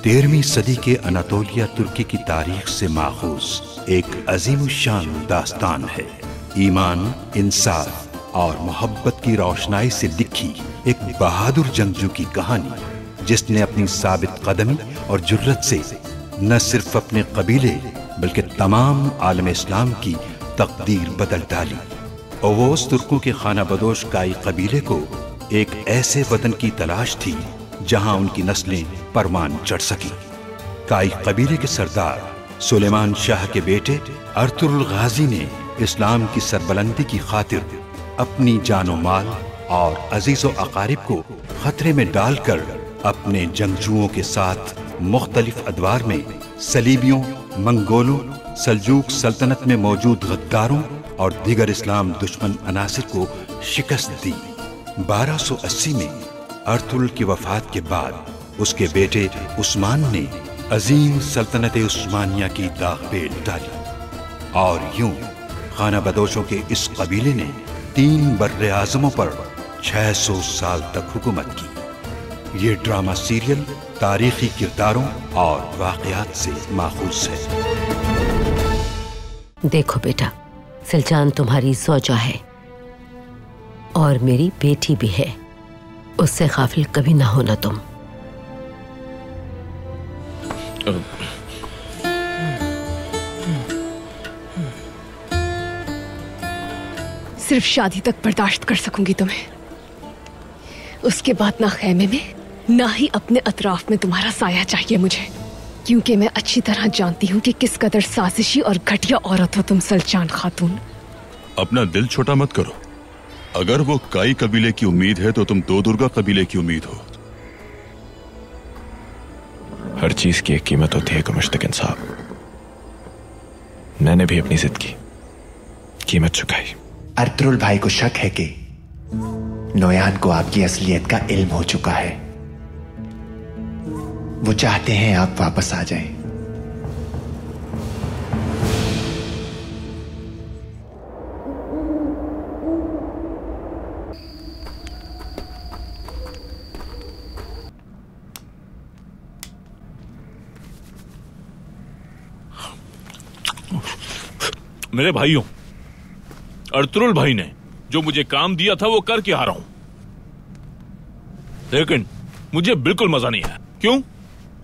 13वीं सदी के अनातोलिया तुर्की की तारीख से माखूज एक अजीमुशान दास्तान है। ईमान, इंसाफ और मोहब्बत की रोशनाई से लिखी एक बहादुर जंगजू की कहानी, जिसने अपनी साबित कदमी और जुर्रत से न सिर्फ अपने कबीले बल्कि तमाम आलम इस्लाम की तकदीर बदल डाली। ओवोस तुर्कों के खाना बदोश काई कबीले को एक ऐसे वतन की तलाश थी जहां उनकी नस्लें परवान चढ़ सकी। काई कबीले के सरदार सुलेमान शाह के बेटे अर्तुरुल गाजी ने इस्लाम की सरबलंदी की खातिर अपनी जानो माल और अजीजो अकारिब को खतरे में डालकर अपने जंगजुओं के साथ मुख्तलिफ अदवार में सलीबियों, मंगोलों, सल्जूक सल्तनत में मौजूद गद्दारों और दीगर इस्लाम दुश्मन अनासिर को शिकस्त दी। 1280 में अर्तुरुल की वफात के बाद उसके बेटे उस्मान ने अजीम सल्तनत उस्मानिया की दाग पेल डाली और यूं खाना बदोशों के इस कबीले ने 3 बर्रे आज़मों पर 600 साल तक हुकूमत की। ये ड्रामा सीरियल तारीखी किरदारों और वाक़यात से माखूज है। देखो बेटा, सिलजान तुम्हारी ज़ौजा है और मेरी बेटी भी है। उससे गाफिल कभी ना होना तुम। सिर्फ शादी तक बर्दाश्त कर सकूंगी तुम्हें, उसके बाद ना खैमे में ना ही अपने अतराफ में तुम्हारा साया चाहिए मुझे, क्योंकि मैं अच्छी तरह जानती हूँ कि किस कदर साजिशी और घटिया औरत हो तुम सल्जान खातून। अपना दिल छोटा मत करो। अगर वो काई कबीले की उम्मीद है तो तुम दो दुर्गा कबीले की उम्मीद हो। हर चीज की एक कीमत होती है मुश्तकिन साहब। मैंने भी अपनी जिद की कीमत चुकाई। अर्तुरुल भाई को शक है कि नोयान को आपकी असलियत का इल्म हो चुका है। वो चाहते हैं आप वापस आ जाएं। मेरे भाइयों, अर्तुरुल भाई ने जो मुझे काम दिया था वो करके आ रहा हूं, लेकिन मुझे बिल्कुल मजा नहीं आया। क्यों?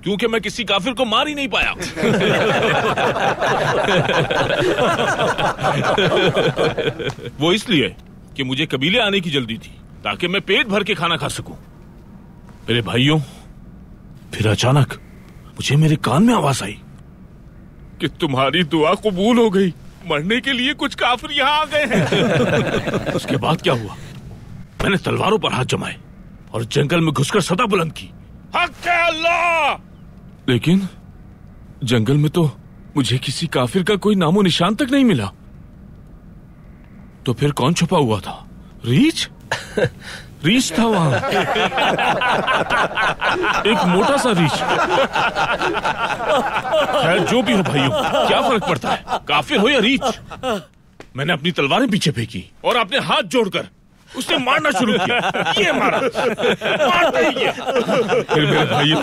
क्योंकि मैं किसी काफिर को मार ही नहीं पाया। वो इसलिए कि मुझे कबीले आने की जल्दी थी ताकि मैं पेट भर के खाना खा सकूं। मेरे भाइयों, फिर अचानक मुझे मेरे कान में आवाज आई कि तुम्हारी दुआ कबूल हो गई, मरने के लिए कुछ काफिर यहां आ गए हैं। उसके बाद क्या हुआ? मैंने तलवारों पर हाथ जमाए और जंगल में घुसकर सदा बुलंद की, हक है अल्लाह। लेकिन जंगल में तो मुझे किसी काफिर का कोई नामो निशान तक नहीं मिला। तो फिर कौन छुपा हुआ था? रीछ? रीछ था वहां, एक मोटा सा रीछ। खैर जो भी हो भाइयों, क्या फर्क पड़ता है, काफिर हो या रीछ। मैंने अपनी तलवारें पीछे फेंकी और अपने हाथ जोड़कर उसने मारना शुरू किया। ये मारा, मारते ही ये। फिर मेरे भाई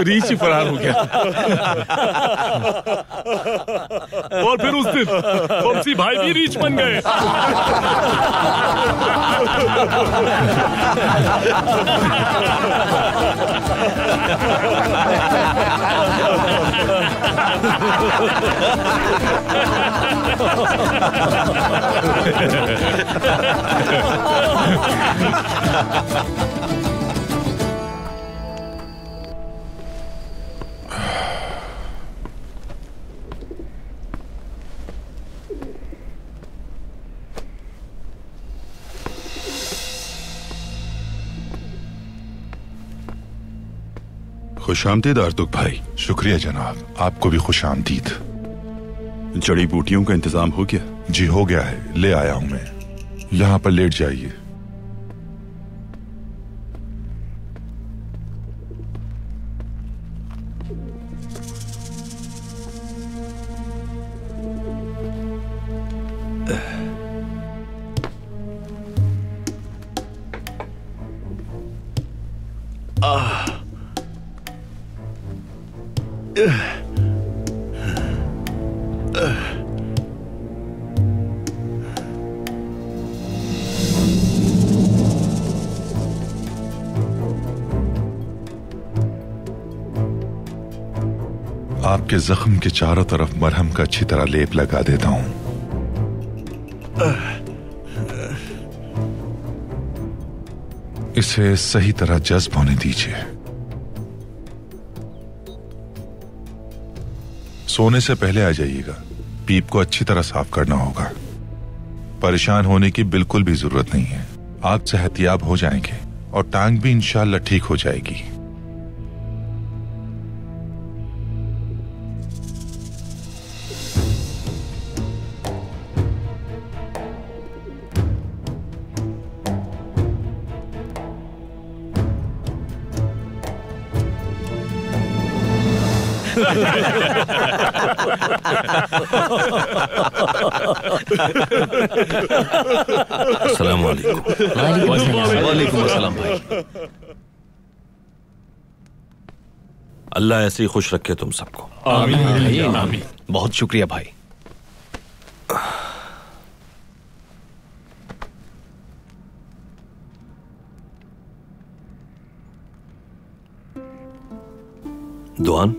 रीछ ही फरार हो गया। और फिर उस दिन बमसी भाई भी रीछ बन गए। खुशामदीद आर्तुक भाई। शुक्रिया जनाब, आपको भी खुशामदीद। जड़ी बूटियों का इंतजाम हो गया? जी हो गया है, ले आया हूं मैं। यहां पर लेट जाइए। आपके जख्म के चारों तरफ मरहम का अच्छी तरह लेप लगा देता हूं। इसे सही तरह जज्ब होने दीजिए। सोने से पहले आ जाइएगा। पीप को अच्छी तरह साफ करना होगा। परेशान होने की बिल्कुल भी जरूरत नहीं है। आप सेहतियाब हो जाएंगे और टांग भी इंशाल्लाह ठीक हो जाएगी। अस्सलाम वालेकुम। वालेकुम अस्सलाम भाई। अल्लाह ऐसे ही खुश रखे तुम सबको। आमीन आमीन। बहुत शुक्रिया भाई। दुआन,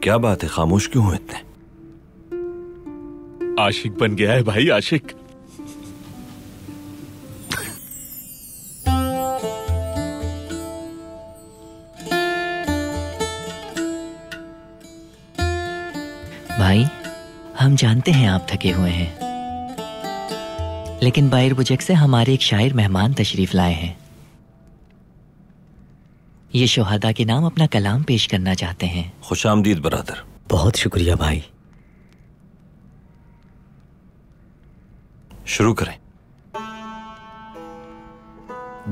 क्या बात है, खामोश क्यों हो इतने? आशिक बन गया है भाई, आशिक। भाई, हम जानते हैं आप थके हुए हैं, लेकिन बायर बुजक से हमारे एक शायर मेहमान तशरीफ लाए हैं। ये शोहदा के नाम अपना कलाम पेश करना चाहते हैं। खुशामदीद बरादर। बहुत शुक्रिया भाई। शुरू करें।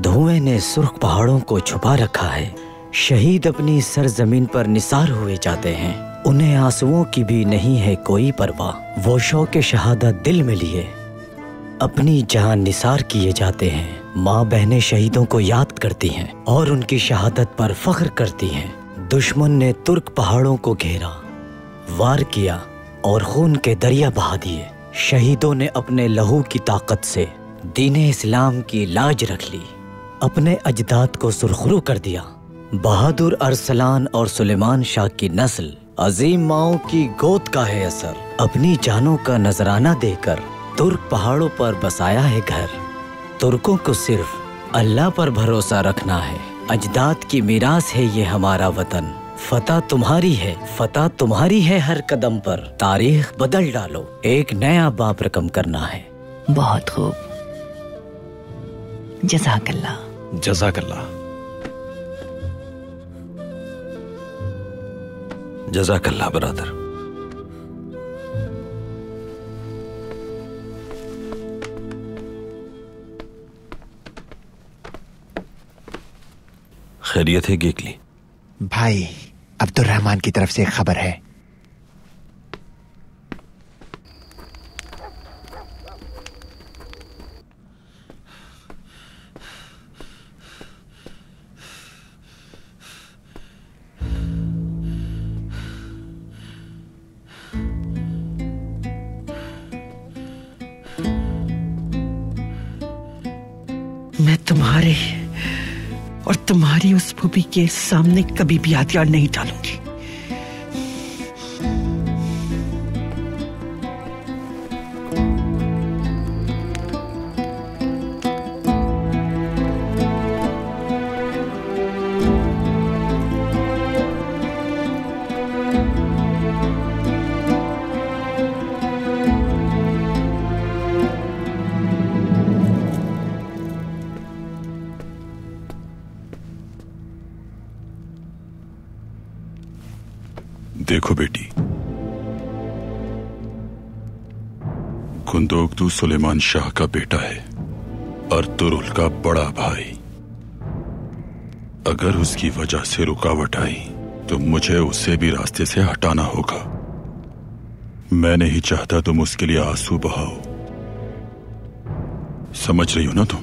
धुएं ने सुर्ख पहाड़ों को छुपा रखा है। शहीद अपनी सरजमीन पर निसार हुए जाते हैं। उन्हें आंसुओं की भी नहीं है कोई परवाह। वो शौक़ शहादत दिल में लिए अपनी जान निसार किए जाते हैं। माँ बहनें शहीदों को याद करती हैं और उनकी शहादत पर फख्र करती हैं। दुश्मन ने तुर्क पहाड़ों को घेरा, वार किया और खून के दरिया बहा दिए। शहीदों ने अपने लहू की ताकत से दीन इस्लाम की लाज रख ली, अपने अजदाद को सुरखरू कर दिया। बहादुर अरसलान और सुलेमान शाह की नस्ल अजीम माओं की गोद का है असर। अपनी जानों का नजराना देकर तुर्क पहाड़ों पर बसाया है घर। तुर्कों को सिर्फ अल्लाह पर भरोसा रखना है। अजदाद की मीरास है ये हमारा वतन। फतह तुम्हारी है, फतह तुम्हारी है हर कदम पर। तारीख बदल डालो, एक नया बाब रकम करना है। बहुत खूब, जज़ाकल्लाह। जज़ाकल्लाह। जज़ाकल्लाह बरादर। खैरियत है गेकली? भाई, अब्दुर्रहमान की तरफ से एक खबर है। मैं तुम्हारे और तुम्हारी उस फूफी के सामने कभी भी हथियार नहीं डालूंगी। देखो बेटी, कुंदोकदू सुलेमान शाह का बेटा है, अर्तुरुल का बड़ा भाई। अगर उसकी वजह से रुकावट आई तो मुझे उसे भी रास्ते से हटाना होगा। मैं नहीं चाहता तुम उसके लिए आंसू बहाओ। समझ रही हो ना तुम?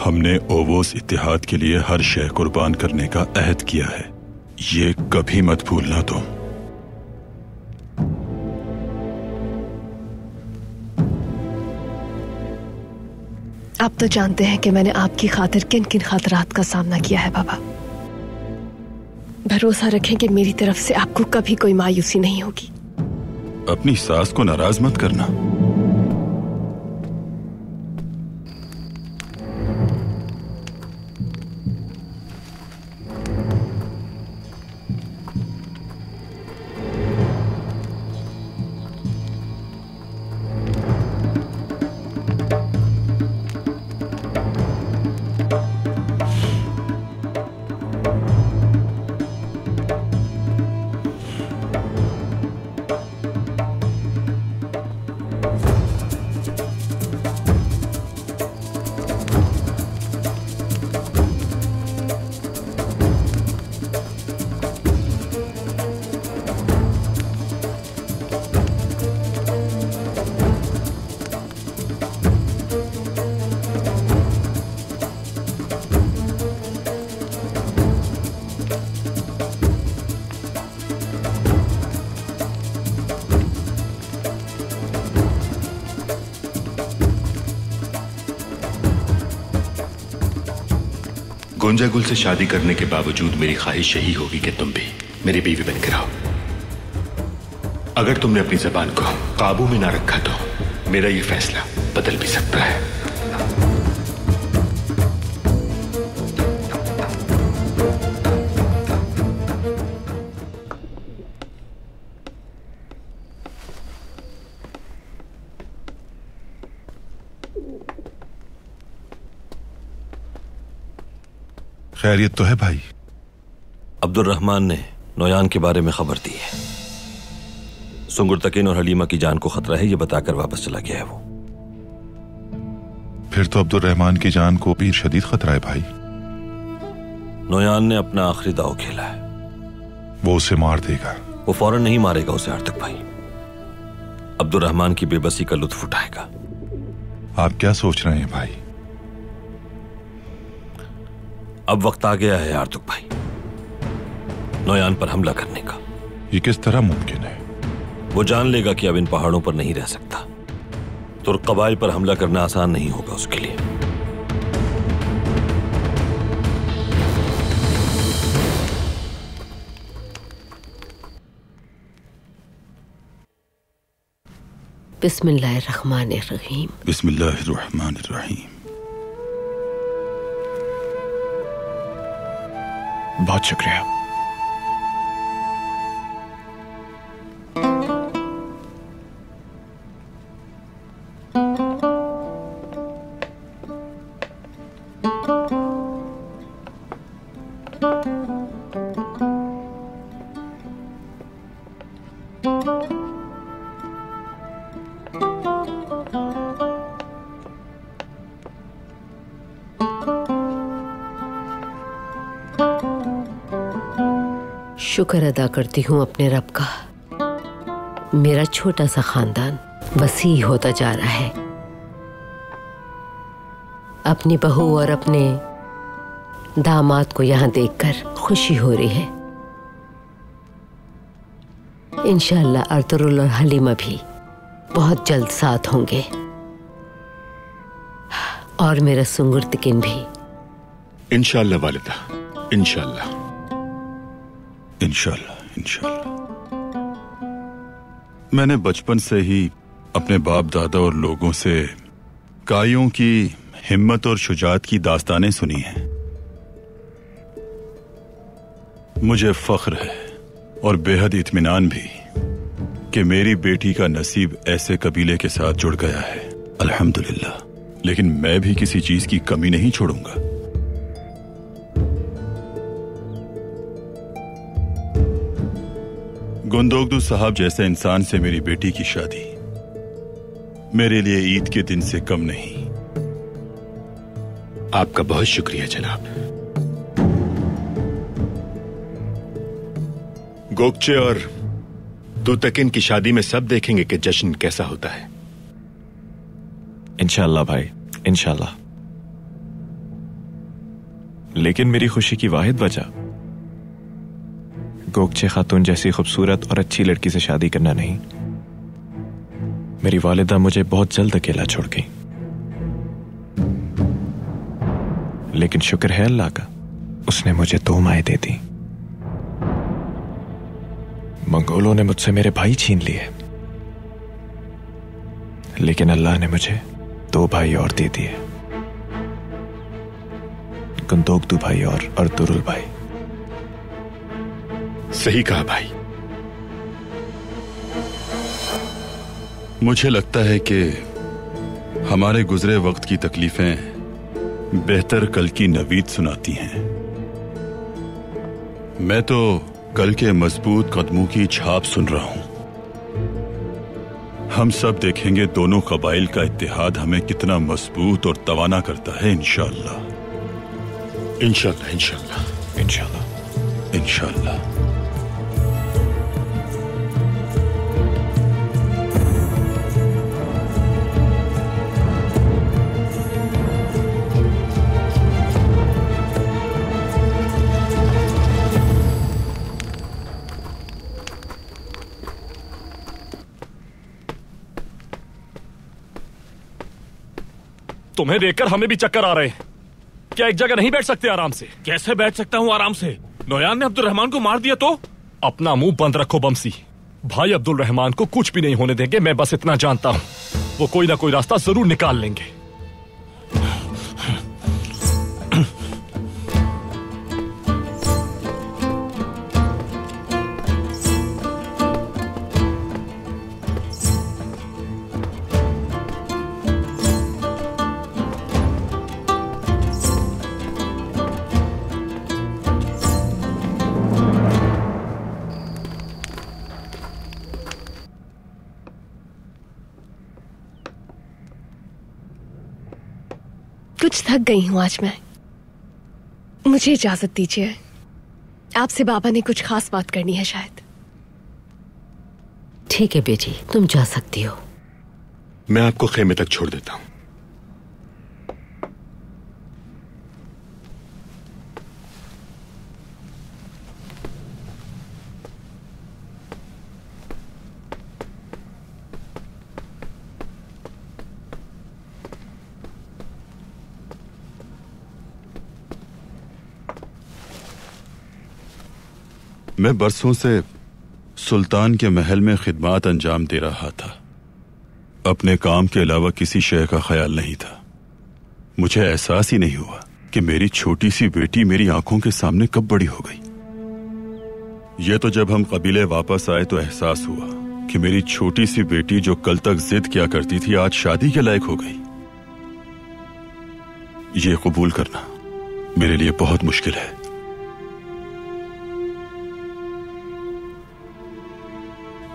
हमने ओवोस इत्तेहाद के लिए हर शय कुर्बान करने का अहद किया है, ये कभी मत भूलना तुम। आप तो जानते हैं कि मैंने आपकी खातिर किन किन खतरात का सामना किया है बाबा। भरोसा रखें कि मेरी तरफ से आपको कभी कोई मायूसी नहीं होगी। अपनी सास को नाराज मत करना। गुंजा गुल से शादी करने के बावजूद मेरी ख्वाहिश यही होगी कि तुम भी मेरी बीवी बनकर आओ। अगर तुमने अपनी जबान को काबू में ना रखा तो मेरा ये फैसला बदल भी सकता है। खैरियत तो है भाई? अब्दुल रहमान ने नोयान के बारे में खबर दी है। सुंगुर तकीन और हलीमा की जान को खतरा है, ये बताकर वापस चला गया है वो। फिर तो अब्दुल रहमान की जान को भी शदीद खतरा है भाई। नोयान ने अपना आखिरी दांव खेला है। वो उसे मार देगा। वो फौरन नहीं मारेगा उसे आर्तक भाई, अब्दुल रहमान की बेबसी का लुत्फ उठाएगा। आप क्या सोच रहे हैं भाई? अब वक्त आ गया है आर्तुक भाई नोयान पर हमला करने का। ये किस तरह मुमकिन है? वो जान लेगा कि अब इन पहाड़ों पर नहीं रह सकता। तुर्क कबाइल पर हमला करना आसान नहीं होगा उसके लिए। बिस्मिल्लाहिर्रहमानिर्रहीम। बिस्मिल्लाहिर्रहमानिर्रहीम। बहुत शुक्रिया। शुक्र अदा करती हूँ अपने रब का, मेरा छोटा सा खानदान वसी होता जा रहा है। अपनी बहू और अपने दामाद को यहाँ देखकर खुशी हो रही है। इंशाअल्लाह अर्तुरुल और हलीमा भी बहुत जल्द साथ होंगे और मेरा सुंगुर तकीन भी। इंशाअल्लाह वालिदा, इंशाअल्लाह इंशाअल्लाह इंशाअल्लाह। मैंने बचपन से ही अपने बाप दादा और लोगों से कायों की हिम्मत और शुजात की दास्तानें सुनी हैं। मुझे फख्र है और बेहद इत्मीनान भी कि मेरी बेटी का नसीब ऐसे कबीले के साथ जुड़ गया है, अल्हम्दुलिल्लाह। लेकिन मैं भी किसी चीज की कमी नहीं छोड़ूंगा। गुंदोगदू साहब जैसे इंसान से मेरी बेटी की शादी मेरे लिए ईद के दिन से कम नहीं। आपका बहुत शुक्रिया जनाब। गोकचे और तूतकिन की शादी में सब देखेंगे कि जश्न कैसा होता है। इंशाअल्लाह भाई, इंशाअल्लाह। लेकिन मेरी खुशी की वाहिद वजह गोगचे खातून जैसी खूबसूरत और अच्छी लड़की से शादी करना नहीं। मेरी वालिदा मुझे बहुत जल्द अकेला छोड़ गई, लेकिन शुक्र है अल्लाह का, उसने मुझे 2 माएँ दे दी। मंगोलों ने मुझसे मेरे भाई छीन लिए, लेकिन अल्लाह ने मुझे 2 भाई और दे दिए, गुंदोगदू भाई और अर्तुरुल भाई। सही कहा भाई। मुझे लगता है कि हमारे गुजरे वक्त की तकलीफें बेहतर कल की नवीद सुनाती हैं। मैं तो कल के मजबूत कदमों की छाप सुन रहा हूं। हम सब देखेंगे दोनों कबाइल का इत्तेहाद हमें कितना मजबूत और तवाना करता है। इंशाअल्लाह इंशाअल्लाह इंशाअल्लाह इंशाअल्लाह इंशाअल्लाह। तुम्हें देखकर हमें भी चक्कर आ रहे हैं। क्या एक जगह नहीं बैठ सकते आराम से? कैसे बैठ सकता हूँ आराम से? नोयान ने अब्दुल रहमान को मार दिया तो? अपना मुंह बंद रखो बमसी। भाई अब्दुल रहमान को कुछ भी नहीं होने देंगे, मैं बस इतना जानता हूँ। वो कोई ना कोई रास्ता जरूर निकाल लेंगे। कुछ थक गई हूं आज मैं, मुझे इजाजत दीजिए। आपसे बाबा ने कुछ खास बात करनी है शायद। ठीक है बेटी, तुम जा सकती हो। मैं आपको खेमे तक छोड़ देता हूं। मैं बरसों से सुल्तान के महल में खिदमत अंजाम दे रहा था। अपने काम के अलावा किसी शय का ख्याल नहीं था। मुझे एहसास ही नहीं हुआ कि मेरी छोटी सी बेटी मेरी आंखों के सामने कब बड़ी हो गई। यह तो जब हम कबीले वापस आए तो एहसास हुआ कि मेरी छोटी सी बेटी जो कल तक जिद किया करती थी आज शादी के लायक हो गई। ये कबूल करना मेरे लिए बहुत मुश्किल है।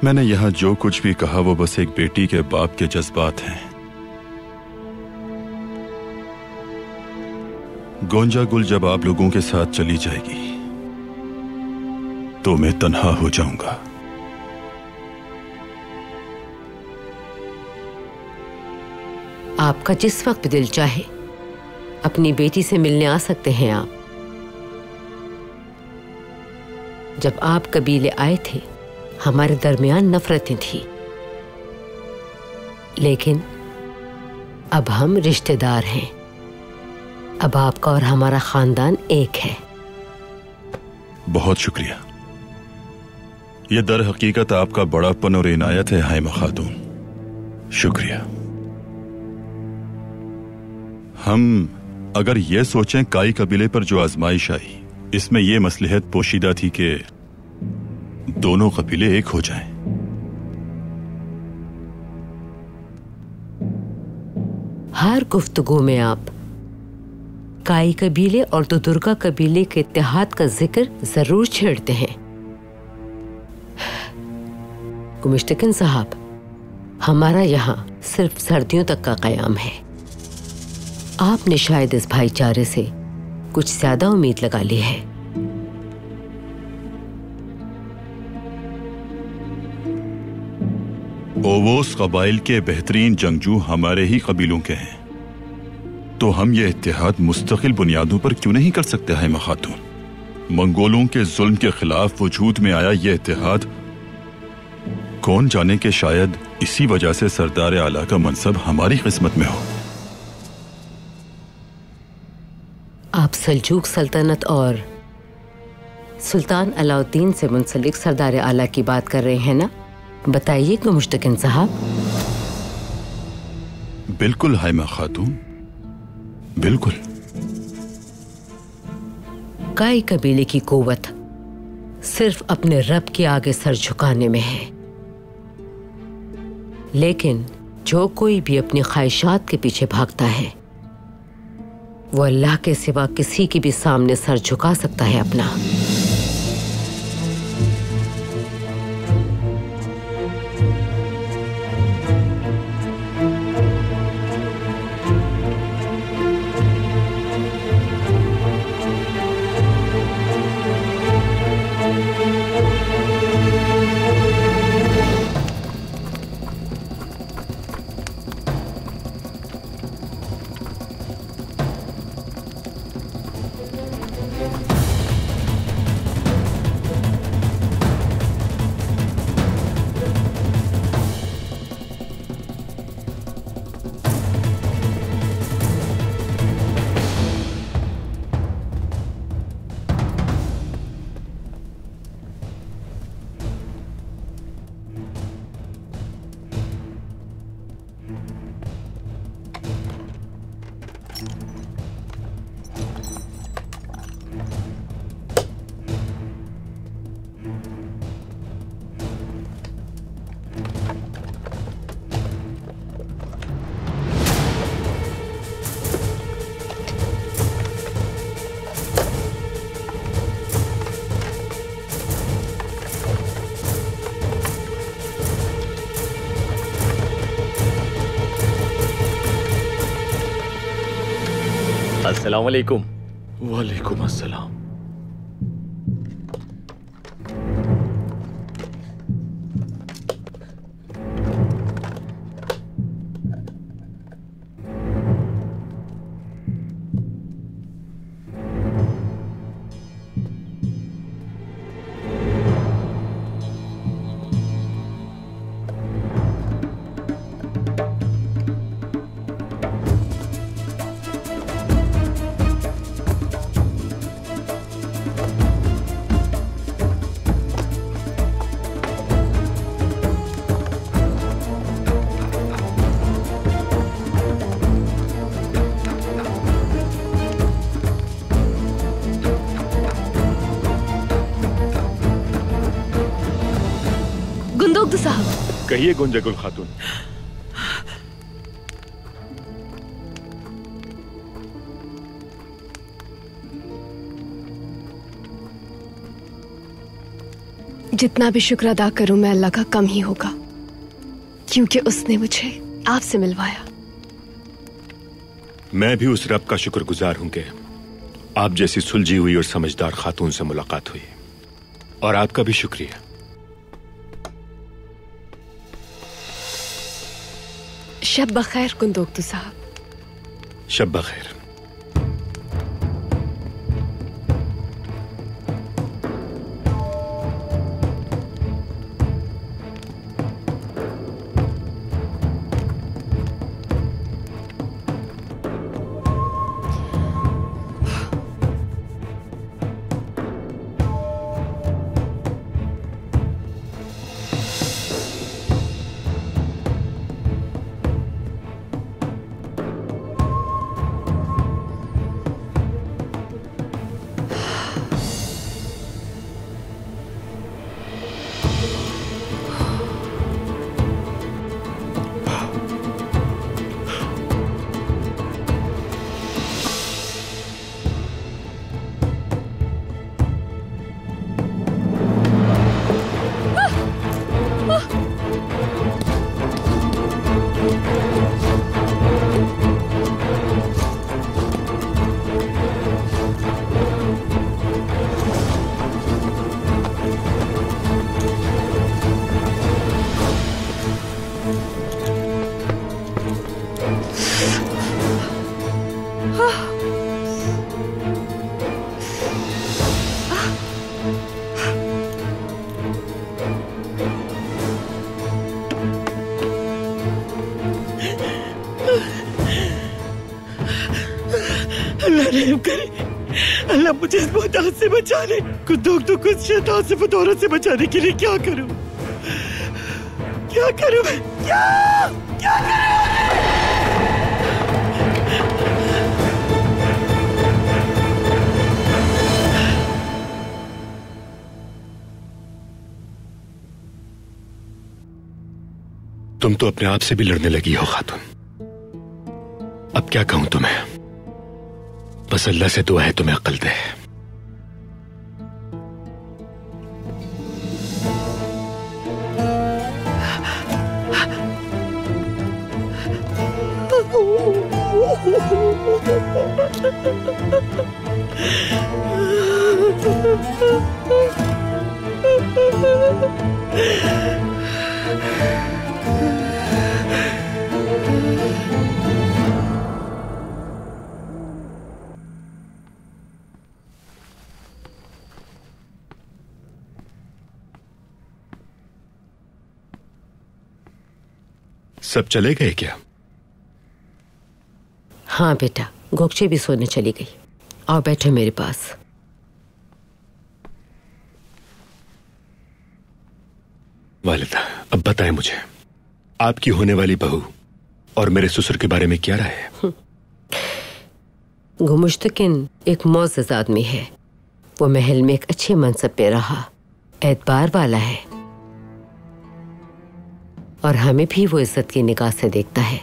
मैंने यहां जो कुछ भी कहा वो बस एक बेटी के बाप के जज्बात हैं। गोंजा गुल जब आप लोगों के साथ चली जाएगी तो मैं तन्हा हो जाऊंगा। आपका जिस वक्त दिल चाहे अपनी बेटी से मिलने आ सकते हैं आप। जब आप कबीले आए थे हमारे दरमियान नफरतें थी, लेकिन अब हम रिश्तेदार हैं। अब आपका और हमारा खानदान एक है। बहुत शुक्रिया। यह दर हकीकत आपका बड़ापन और इनायत है हाइमा खातून। शुक्रिया। हम अगर यह सोचें काई कबीले पर जो आजमाइश आई इसमें यह मसलहत पोशीदा थी कि दोनों कबीले एक हो जाएं। हर गुफ्तगू में आप काई कबीले और दुर्गा कबीले के इत्तेहाद का जिक्र जरूर छेड़ते हैं। गुमिश्तकिन साहब, हमारा यहाँ सिर्फ सर्दियों तक का कयाम है। आपने शायद इस भाईचारे से कुछ ज्यादा उम्मीद लगा ली है। ओवोस कबाइल के बेहतरीन जंगजू हमारे ही कबीलों के हैं, तो हम ये इत्तेहाद मुस्तकिल बुनियादों पर क्यों नहीं कर सकते हैं खातून? मंगोलों के जुल्म के खिलाफ वजूद में आया ये इत्तेहाद, कौन जाने के शायद इसी वजह से सरदार आला का मनसब हमारी किस्मत में हो। आप सल्जूक सल्तनत और सुल्तान अलाउद्दीन से मुंसलिक सरदार आला की बात कर रहे हैं ना? बताइए मुश्तकिन साहब। बिल्कुल हाइमा खातून, बिल्कुल। काई कबीले की कुव्वत सिर्फ अपने रब के आगे सर झुकाने में है, लेकिन जो कोई भी अपनी ख्वाहिशात के पीछे भागता है वो अल्लाह के सिवा किसी के भी सामने सर झुका सकता है अपना। अस्सलाम वालेकुम। वालेकुम अस्सलाम। कहिए गुंजगुल खातून। जितना भी शुक्र अदा करूं मैं अल्लाह का कम ही होगा, क्योंकि उसने मुझे आपसे मिलवाया। मैं भी उस रब का शुक्रगुजार हूं कि आप जैसी सुलझी हुई और समझदार खातून से मुलाकात हुई, और आपका भी शुक्रिया। शब बखैर कुंदोक्तु साहब। शब बखैर। मुझे इस मोहताज से बचाने, कुछ शैतान से फतौरत से बचाने के लिए क्या करूं? क्या करूं मैं? क्या करूं? तुम तो अपने आप से भी लड़ने लगी हो खातून। अब क्या कहूं तुम्हें? बस अल्लाह से दुआ है तुम्हें अक्ल दे। सब चले गए क्या? हाँ बेटा, गोकचे भी सोने चली गई। आओ बैठे मेरे पास। वालिदा, अब बताएं मुझे, आपकी होने वाली बहू और मेरे ससुर के बारे में क्या राय है? गुमुश्तकिन एक मोअज़्ज़ज़ आदमी है। वो महल में एक अच्छे मनसब पे रहा, एतबार वाला है और हमें भी वो इज्जत की निगाह से देखता है।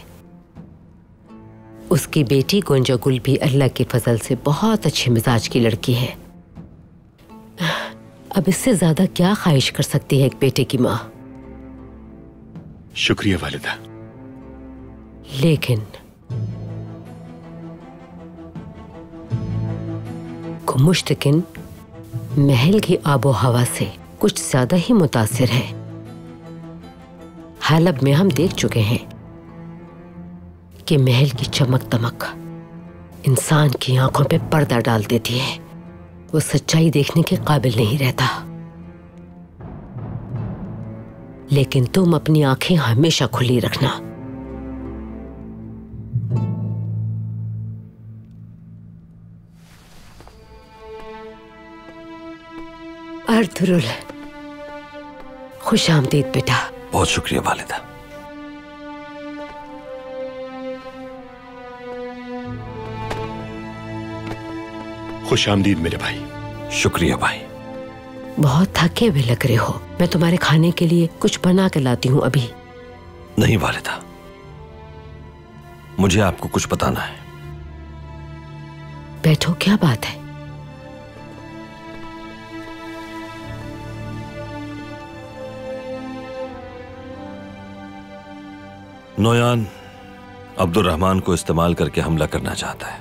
उसकी बेटी गुंजा गुल भी अल्लाह के फजल से बहुत अच्छे मिजाज की लड़की है। अब इससे ज्यादा क्या ख्वाहिश कर सकती है एक बेटे की माँ? शुक्रिया वालिदा। लेकिन गुमुश्तकिन महल की आबो हवा से कुछ ज्यादा ही मुतासिर है। हालब में हम देख चुके हैं कि महल की चमक दमक इंसान की आंखों पे पर्दा डाल देती है। वो सच्चाई देखने के काबिल नहीं रहता। लेकिन तुम अपनी आंखें हमेशा खुली रखना। अर्तुरुल, खुश आमदीद बेटा। बहुत शुक्रिया वालिदा। खुश आमदीद मेरे भाई। शुक्रिया भाई। बहुत थके हुए लग रहे हो। मैं तुम्हारे खाने के लिए कुछ बना के लाती हूँ अभी। नहीं वालिदा, मुझे आपको कुछ बताना है। बैठो, क्या बात है? नोयान अब्दुल रहमान को इस्तेमाल करके हमला करना चाहता है।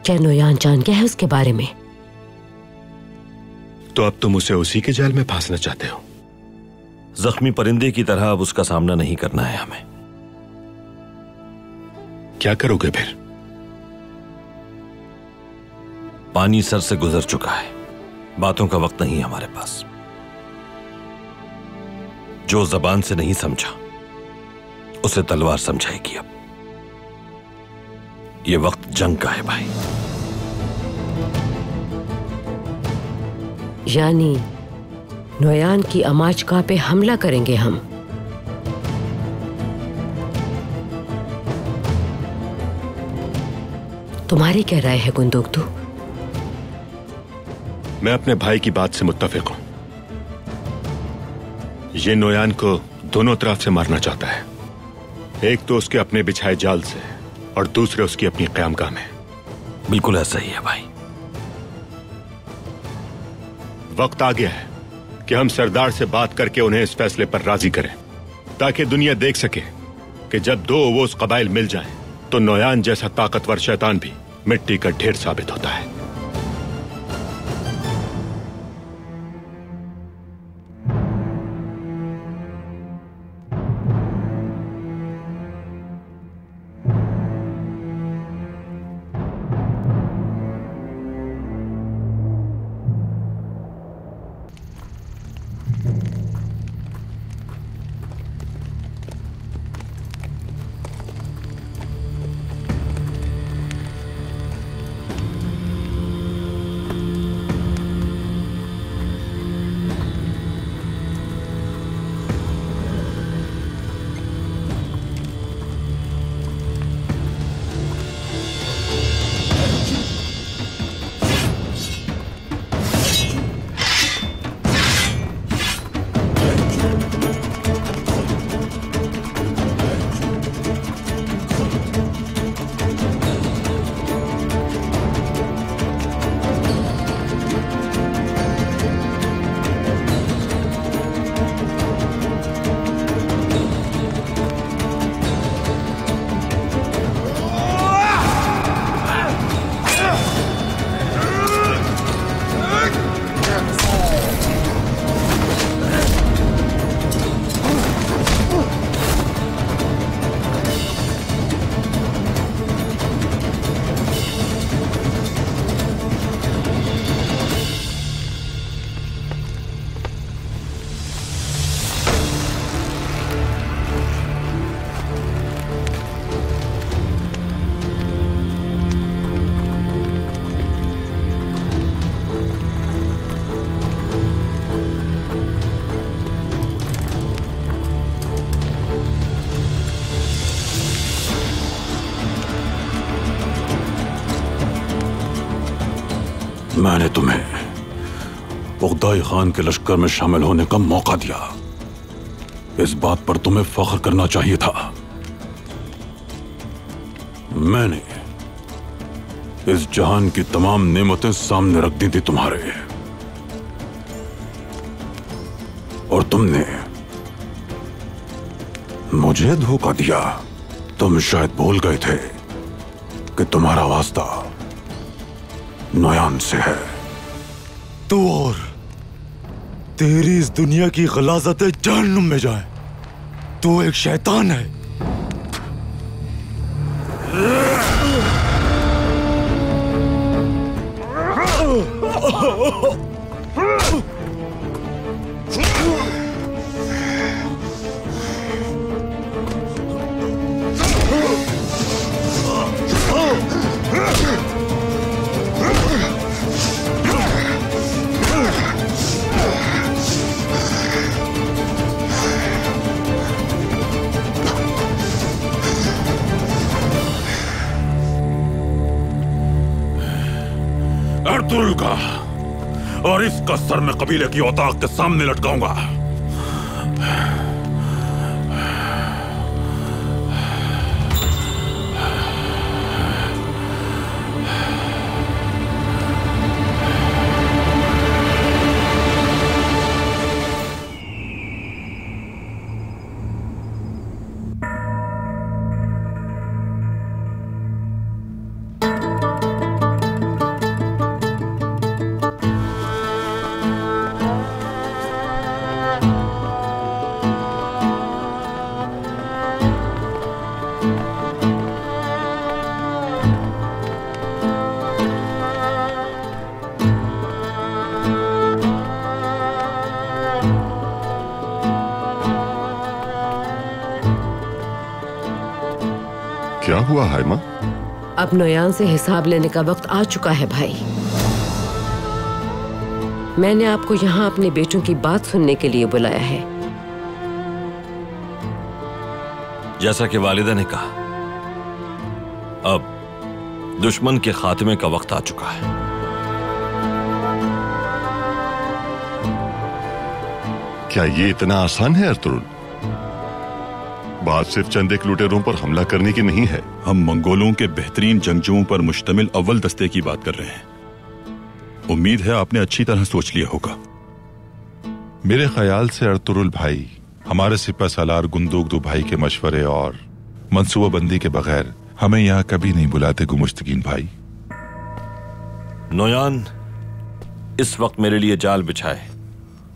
क्या नोयान जान गया है उसके बारे में? तो अब तुम उसे उसी के जाल में फांसना चाहते हो? जख्मी परिंदे की तरह अब उसका सामना नहीं करना है हमें। क्या करोगे फिर? पानी सर से गुजर चुका है, बातों का वक्त नहीं हमारे पास। जो जबान से नहीं समझा उसे तलवार समझाएगी। अब ये वक्त जंग का है भाई। यानी नोयान की अमाजगाह पे हमला करेंगे हम? तुम्हारी क्या राय है गुंदोगतू? मैं अपने भाई की बात से मुत्तफिक हूं। ये नोयान को दोनों तरफ से मारना चाहता है। एक तो उसके अपने बिछाए जाल से और दूसरे उसकी अपनी क़यामगाह में। बिल्कुल ऐसा ही है भाई। वक्त आ गया है कि हम सरदार से बात करके उन्हें इस फैसले पर राजी करें, ताकि दुनिया देख सके कि जब दो ओवोस कबाइल मिल जाएं, तो नोयान जैसा ताकतवर शैतान भी मिट्टी का ढेर साबित होता है। मैंने तुम्हें उगदाई खान के लश्कर में शामिल होने का मौका दिया। इस बात पर तुम्हें फख्र करना चाहिए था। मैंने इस जहान की तमाम नेमतें सामने रख दी थी तुम्हारे, और तुमने मुझे धोखा दिया। तुम शायद भूल गए थे कि तुम्हारा वास्ता नोयान से है। तू और तेरी इस दुनिया की गलाज़तें जहन्नुम में जाए। तू एक शैतान है। अर्तुगरुल का और इसका सर मैं कबीले की औताक के सामने लटकाऊंगा। क्या हुआ हाइमा? अब नोयान से हिसाब लेने का वक्त आ चुका है भाई। मैंने आपको यहाँ अपने बेटों की बात सुनने के लिए बुलाया है। जैसा कि वालिदा ने कहा, अब दुश्मन के खात्मे का वक्त आ चुका है। क्या ये इतना आसान है अर्तुगरुल? बात सिर्फ चंद एक लुटेरों पर हमला करने की नहीं है। हम मंगोलों के बेहतरीन जंगजुओं पर मुश्तमिल अव्वल दस्ते की बात कर रहे हैं। उम्मीद है आपने अच्छी तरह सोच लिया होगा। मेरे ख्याल से अर्तुगरुल भाई हमारे सिपह सालार गुंदुगदु भाई के मशवरे और मंसूबाबंदी के बगैर हमें यहाँ कभी नहीं बुलाते गुमुश्तकीन भाई। नोयान इस वक्त मेरे लिए जाल बिछाए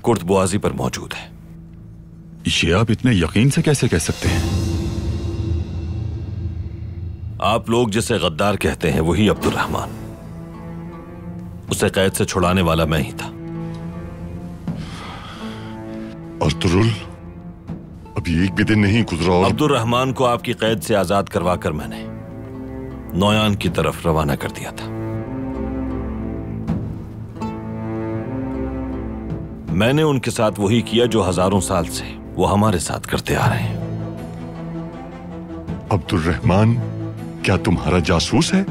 कुर्तबुआजी पर मौजूद है। ये आप इतने यकीन से कैसे कह सकते हैं? आप लोग जिसे गद्दार कहते हैं वही अब्दुल रहमान। उसे कैद से छुड़ाने वाला मैं ही था। अर्तुगरुल, अभी एक भी दिन नहीं गुजरा और अब्दुल रहमान को आपकी कैद से आजाद करवाकर मैंने नोयान की तरफ रवाना कर दिया था। मैंने उनके साथ वही किया जो हजारों साल से वो हमारे साथ करते आ रहे हैं। अब्दुल रहमान क्या तुम्हारा जासूस है?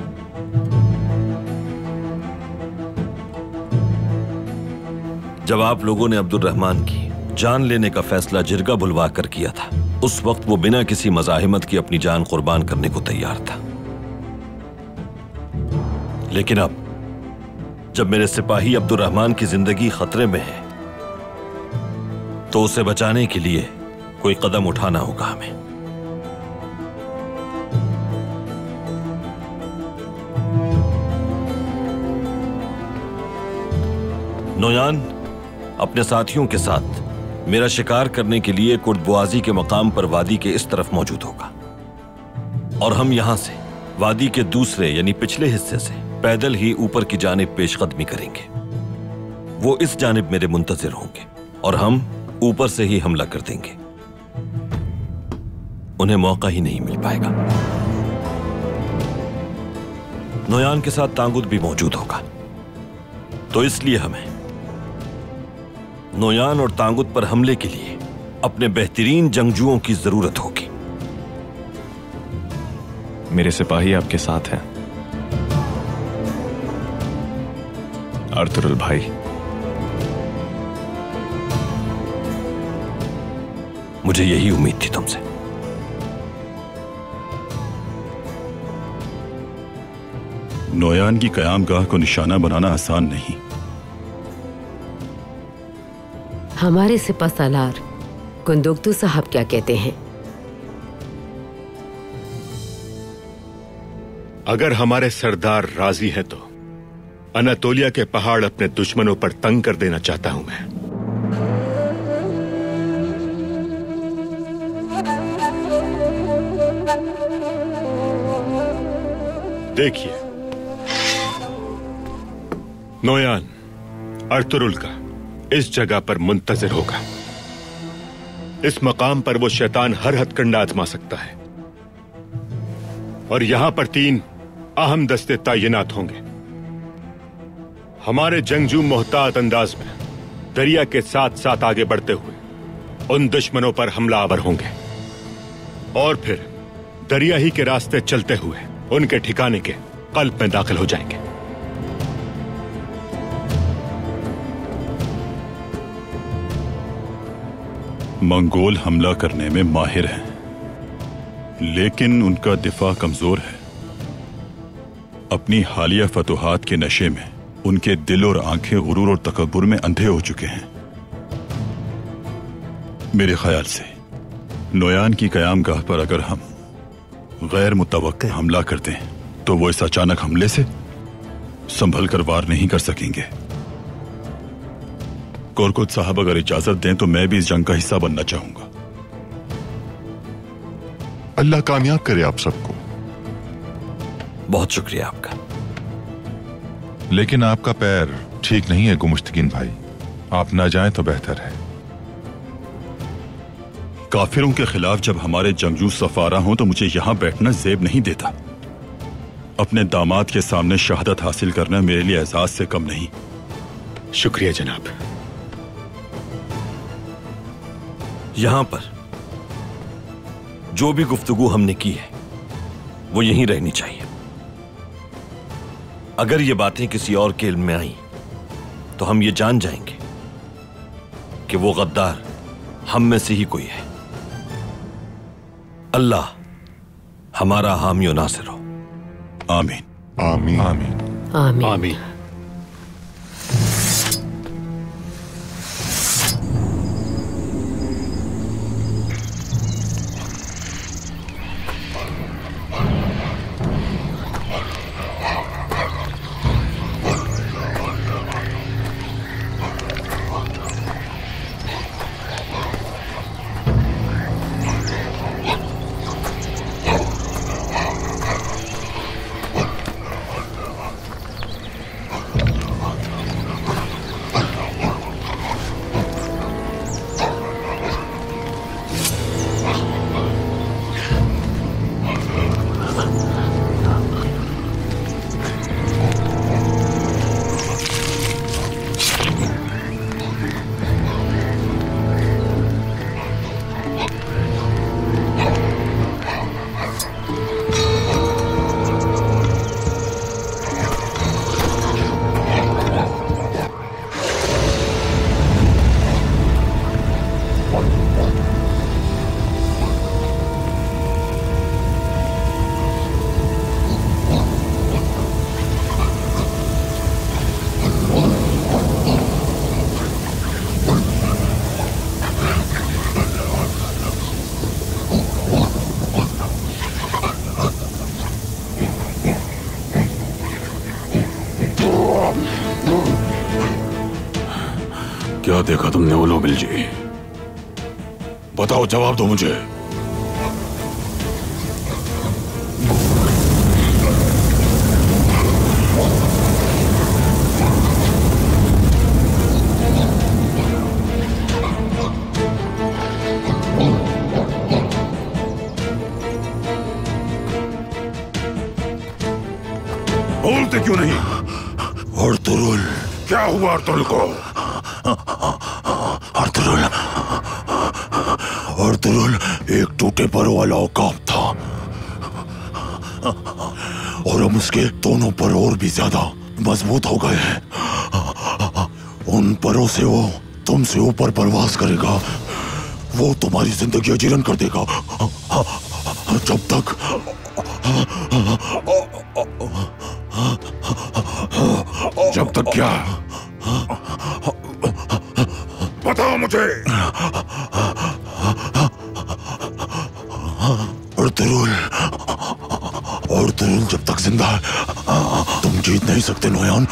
जब आप लोगों ने अब्दुल रहमान की जान लेने का फैसला जिरगा बुलवा कर किया था, उस वक्त वो बिना किसी मज़ाहिमत की अपनी जान कुर्बान करने को तैयार था। लेकिन अब जब मेरे सिपाही अब्दुल रहमान की जिंदगी खतरे में है तो उसे बचाने के लिए कोई कदम उठाना होगा हमें। नोयान अपने साथियों के साथ मेरा शिकार करने के लिए कुर्तबुआजी के मकाम पर वादी के इस तरफ मौजूद होगा, और हम यहां से वादी के दूसरे यानी पिछले हिस्से से पैदल ही ऊपर की जानिब पेशकदमी करेंगे। वो इस जानिब मेरे मुंतजिर होंगे और हम ऊपर से ही हमला कर देंगे। उन्हें मौका ही नहीं मिल पाएगा। नोयान के साथ तांगुत भी मौजूद होगा, तो इसलिए हमें नोयान और तांगुत पर हमले के लिए अपने बेहतरीन जंगजुओं की जरूरत होगी। मेरे सिपाही आपके साथ हैं। अर्तुरुल भाई, मुझे यही उम्मीद थी तुमसे। नोयान की कयामगाह को निशाना बनाना आसान नहीं। हमारे सिपहसालार कुंदुक्तू साहब क्या कहते हैं? अगर हमारे सरदार राजी है तो अनातोलिया के पहाड़ अपने दुश्मनों पर तंग कर देना चाहता हूं मैं। देखिए, नोयान अर्तुरुल का इस जगह पर मुंतजिर होगा। इस मकाम पर वो शैतान हर हथकंडा आजमा सकता है और यहां पर 3 अहम दस्ते तैनात होंगे। हमारे जंगजू मोहतात अंदाज में दरिया के साथ साथ आगे बढ़ते हुए उन दुश्मनों पर हमलावर होंगे और फिर दरिया ही के रास्ते चलते हुए उनके ठिकाने के कल्ब में दाखिल हो जाएंगे। मंगोल हमला करने में माहिर हैं, लेकिन उनका दिफा कमजोर है। अपनी हालिया फतुहात के नशे में उनके दिल और आंखें गुरूर और तकब्बुर में अंधे हो चुके हैं। मेरे ख्याल से नोयान की कयामगाह पर अगर हम गैर मुतवक्के हमला करते हैं तो वो इस अचानक हमले से संभल कर वार नहीं कर सकेंगे। कोरकुत साहब अगर इजाजत दें तो मैं भी इस जंग का हिस्सा बनना चाहूंगा। अल्लाह कामयाब करे आप सबको। बहुत शुक्रिया आपका। लेकिन आपका पैर ठीक नहीं है गुमुश्तकीन भाई, आप ना जाएं तो बेहतर है। काफिरों के खिलाफ जब हमारे जंगजू सफारा हों तो मुझे यहां बैठना जेब नहीं देता। अपने दामाद के सामने शहादत हासिल करना मेरे लिए एजाज से कम नहीं। शुक्रिया जनाब। यहां पर जो भी गुफ्तगू हमने की है वो यहीं रहनी चाहिए। अगर ये बातें किसी और के इल्म में आई तो हम ये जान जाएंगे कि वो गद्दार हम में से ही कोई है। अल्लाह हमारा हामी और नासिर हो। आमीन आमीन आमीन आमीन, आमीन। क्या देखा तुमने ओलो बिलजी? बताओ, जवाब दो मुझे। बोलते क्यों नहीं? अर्तुरुल, क्या हुआ अर्तुरुल को? अर्तुरुल एक टूटे पर वाला औकाफ था और हम उसके दोनों पर और भी ज्यादा मजबूत हो गए हैं। उन परों से वो तुमसे ऊपर परवास करेगा, वो तुम्हारी जिंदगी अजीरन कर देगा। जब तक क्या? बताओ मुझे। अर्तुरुल जब तक जिंदा है तुम जीत नहीं सकते नोयान।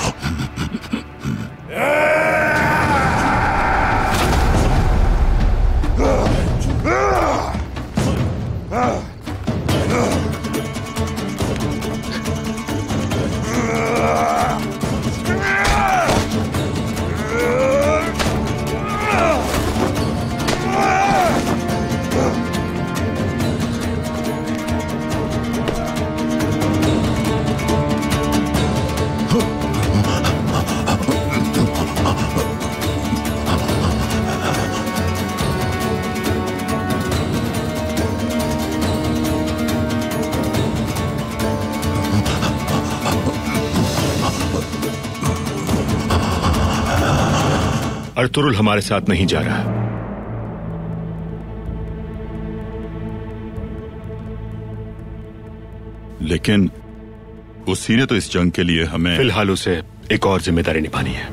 अर्तुरुल हमारे साथ नहीं जा रहा। लेकिन उसी ने तो इस जंग के लिए हमें फिलहाल उसे एक और जिम्मेदारी निभानी है।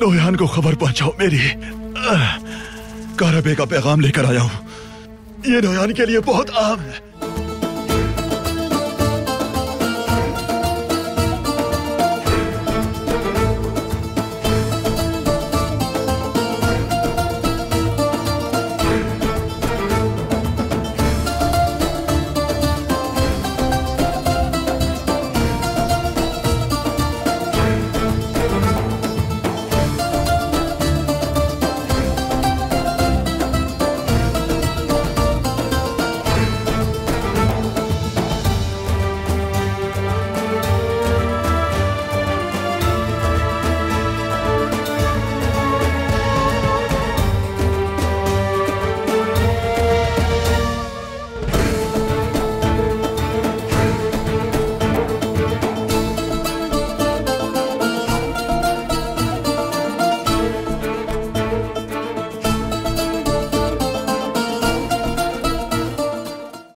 नोयान को खबर पहुंचाओ मेरी। कारबे का पैगाम लेकर आया हूं। ये नोयान के लिए बहुत अहम है।